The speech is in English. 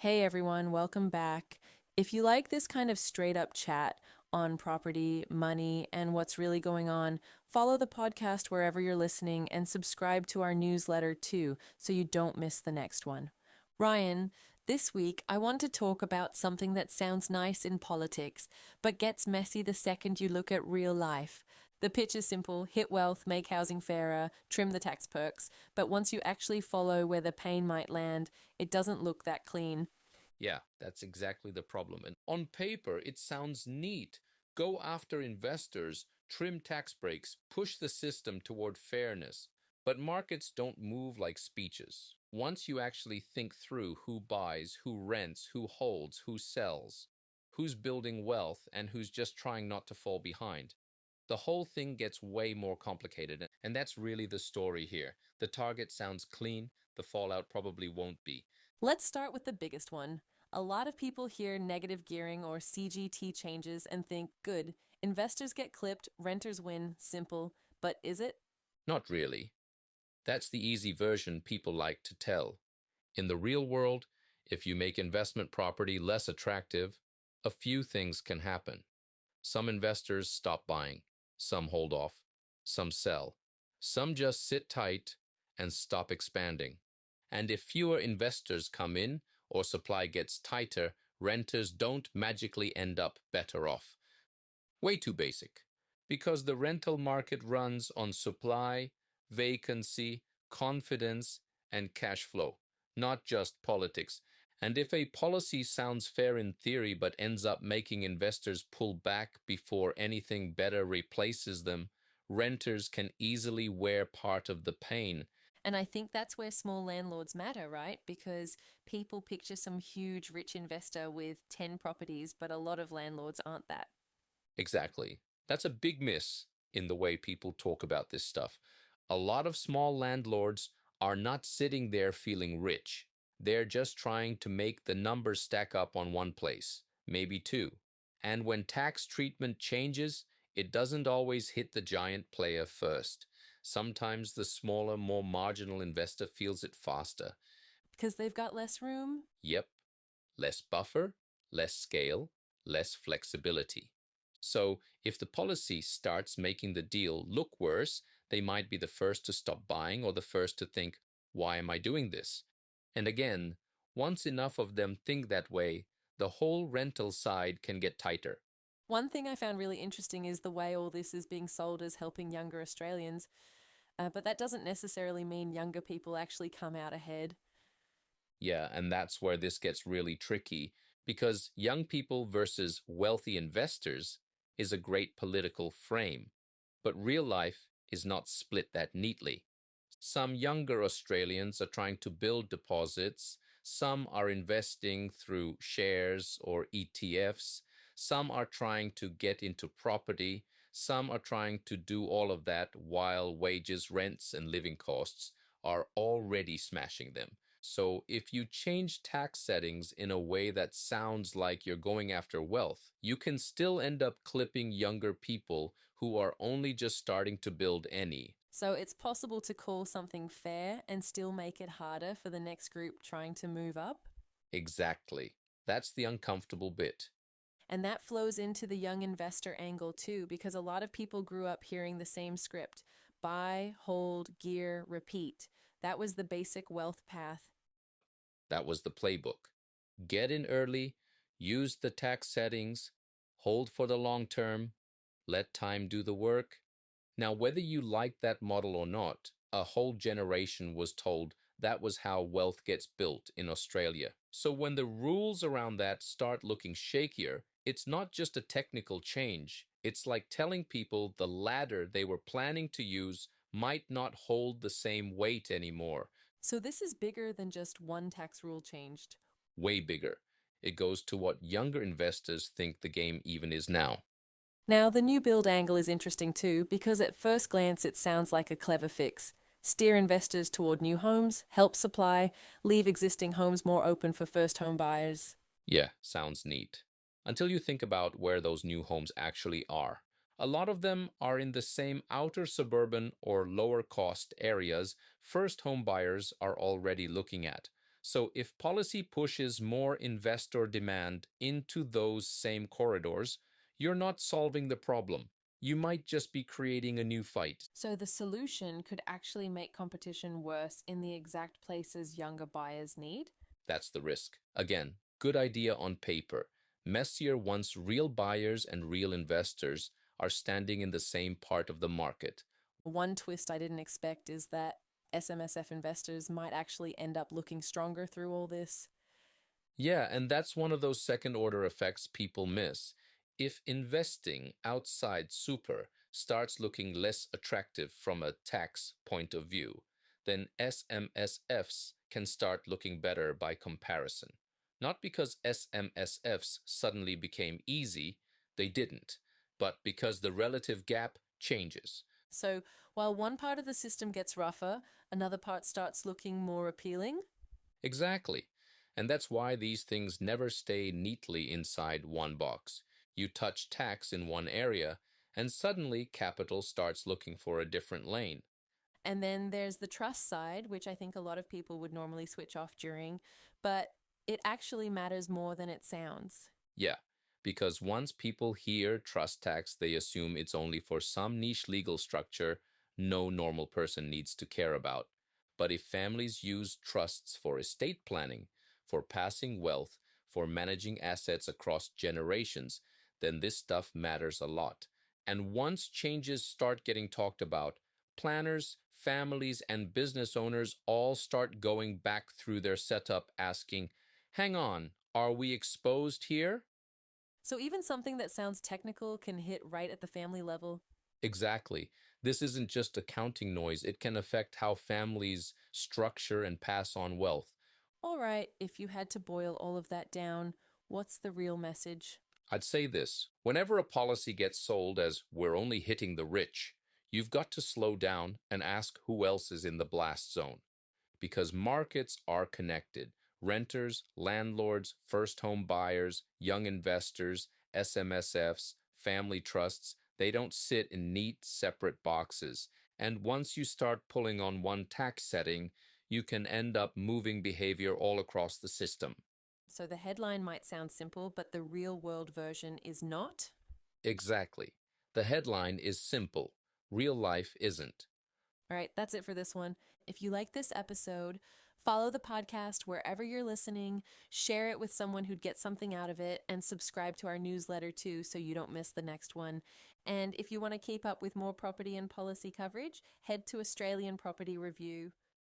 Hey everyone, welcome back. If you like this kind of straight up chat on property, money, and what's really going on, follow the podcast wherever you're listening and subscribe to our newsletter too, so you don't miss the next one. Ryan, this week I want to talk about something that sounds nice in politics, but gets messy the second you look at real life. The pitch is simple: hit wealth, make housing fairer, trim the tax perks. But once you actually follow where the pain might land, it doesn't look that clean. Yeah, that's exactly the problem. And on paper, it sounds neat. Go after investors, trim tax breaks, push the system toward fairness. But markets don't move like speeches. Once you actually think through who buys, who rents, who holds, who sells, who's building wealth, and who's just trying not to fall behind, the whole thing gets way more complicated. And that's really the story here. The target sounds clean, the fallout probably won't be. Let's start with the biggest one. A lot of people hear negative gearing or CGT changes and think, good, investors get clipped, renters win, simple. But is it? Not really. That's the easy version people like to tell. In the real world, if you make investment property less attractive, a few things can happen. Some investors stop buying, some hold off, some sell, some just sit tight and stop expanding. And if fewer investors come in or supply gets tighter, renters don't magically end up better off. Way too basic. Because the rental market runs on supply, vacancy, confidence, and cash flow, not just politics. And if a policy sounds fair in theory but ends up making investors pull back before anything better replaces them, renters can easily wear part of the pain. And I think that's where small landlords matter, right? Because people picture some huge rich investor with 10 properties, but a lot of landlords aren't that. Exactly. That's a big miss in the way people talk about this stuff. A lot of small landlords are not sitting there feeling rich. They're just trying to make the numbers stack up on one place, maybe two. And when tax treatment changes, it doesn't always hit the giant player first. Sometimes the smaller, more marginal investor feels it faster. Because they've got less room. Yep, less buffer, less scale, less flexibility. So, if the policy starts making the deal look worse, they might be the first to stop buying or the first to think, why am I doing this? And again, once enough of them think that way, the whole rental side can get tighter. One thing I found really interesting is the way all this is being sold as helping younger Australians, but that doesn't necessarily mean younger people actually come out ahead. Yeah, and that's where this gets really tricky because young people versus wealthy investors is a great political frame, but real life is not split that neatly. Some younger Australians are trying to build deposits, some are investing through shares or ETFs, some are trying to get into property, some are trying to do all of that while wages, rents, and living costs are already smashing them. So, if you change tax settings in a way that sounds like you're going after wealth, you can still end up clipping younger people who are only just starting to build any. So it's possible to call something fair and still make it harder for the next group trying to move up. Exactly. That's the uncomfortable bit. And that flows into the young investor angle too, because a lot of people grew up hearing the same script: buy, hold, gear, repeat. That was the basic wealth path. That was the playbook. Get in early, use the tax settings, hold for the long term, let time do the work. Now, whether you like that model or not, a whole generation was told that was how wealth gets built in Australia. So when the rules around that start looking shakier, it's not just a technical change. It's like telling people the ladder they were planning to use might not hold the same weight anymore. So this is bigger than just one tax rule changed. Way bigger. It goes to what younger investors think the game even is now. Now, the new build angle is interesting too, because at first glance it sounds like a clever fix. Steer investors toward new homes, help supply, leave existing homes more open for first home buyers. Yeah, sounds neat. Until you think about where those new homes actually are. A lot of them are in the same outer suburban or lower cost areas first home buyers are already looking at. So, if policy pushes more investor demand into those same corridors, you're not solving the problem. You might just be creating a new fight. So the solution could actually make competition worse in the exact places younger buyers need. That's the risk. Again, good idea on paper. Messier once real buyers and real investors are standing in the same part of the market. One twist I didn't expect is that SMSF investors might actually end up looking stronger through all this. Yeah, and that's one of those second order effects people miss. If investing outside super starts looking less attractive from a tax point of view, then SMSFs can start looking better by comparison. Not because SMSFs suddenly became easy, they didn't, but because the relative gap changes. So while one part of the system gets rougher, another part starts looking more appealing. Exactly. And that's why these things never stay neatly inside one box. You touch tax in one area, and suddenly capital starts looking for a different lane. And then there's the trust side, which I think a lot of people would normally switch off during, but it actually matters more than it sounds. Yeah, because once people hear trust tax, they assume it's only for some niche legal structure no normal person needs to care about. But if families use trusts for estate planning, for passing wealth, for managing assets across generations, then this stuff matters a lot. And once changes start getting talked about, planners, families, and business owners all start going back through their setup asking, hang on, are we exposed here? So even something that sounds technical can hit right at the family level. Exactly. This isn't just accounting noise, it can affect how families structure and pass on wealth. All right, if you had to boil all of that down, what's the real message? I'd say this whenever a policy gets sold as we're only hitting the rich, you've got to slow down and ask who else is in the blast zone. Because markets are connected. Renters, landlords, first home buyers, young investors, SMSFs, family trusts, they don't sit in neat, separate boxes. And once you start pulling on one tax setting, you can end up moving behavior all across the system. So the headline might sound simple, but the real world version is not. Exactly. The headline is simple. Real life isn't. All right, that's it for this one. If you like this episode, follow the podcast wherever you're listening, share it with someone who'd get something out of it, and subscribe to our newsletter too so you don't miss the next one. And if you want to keep up with more property and policy coverage, head to Australian Property Review.